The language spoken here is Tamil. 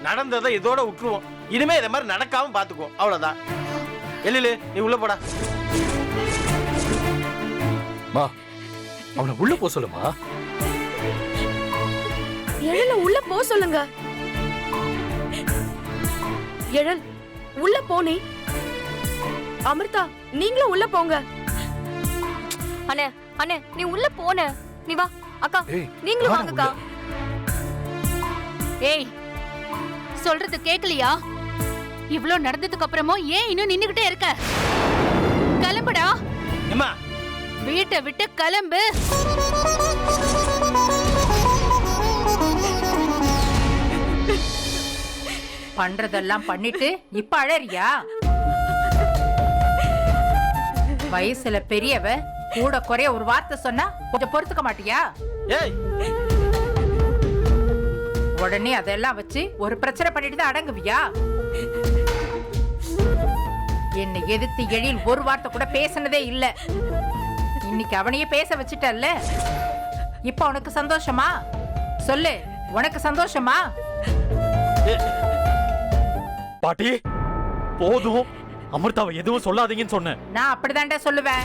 நடந்ததை இதோட விட்டுருவோம். இனிமே இதை மாதிரி நடக்காம பாத்துக்குவோம், அவ்வளவுதான். எழிலு, நீ உள்ள போடா. மா, அவனை உள்ள போ சொல்லுமா. எழல உள்ள போ சொல்லுங்க. எழல் உள்ள போனே. அமிர்தா, நீங்களும் உள்ள போங்க. அண்ணே அண்ணே, நீ உள்ள போன. நீ வா அக்கா, ஏய், நீங்களும் வாங்கக்கா. ஏய், சொல்றது கேக்கலையா? இவ்ளோ நடந்ததுக்கு அப்புறமும் ஏன் இன்னும் நின்னுகிட்டே இருக்க? கிளம்புடா. அம்மா, வீட்டை விட்டு கிளம்பு. பண்றதெல்லாம் பண்ணிட்டு இப்ப அழறியா? வயசுல பெரியவ கூட குறைய ஒரு வார்த்தை சொன்னா கொஞ்சம் பொறுத்துக்க மாட்டியா? ஏய், உடனே அதெல்லாம் வச்சு ஒரு பிரச்சனை பண்ணிட்டு தான் அடங்குவியா? என்னை எதிர்த்து எழில் ஒரு வார்த்தை கூட பேசினதே இல்ல. இன்னைக்கு அவனையே பேச வச்சுட்டல்ல, இப்ப உனக்கு சந்தோஷமா? சொல்லு, உனக்கு சந்தோஷமா? பாட்டி போதும், அமிர்தாவை எதுவும் சொல்லாதீங்கன்னு சொன்னேன். நான் அப்படிதான்டா சொல்லுவேன்.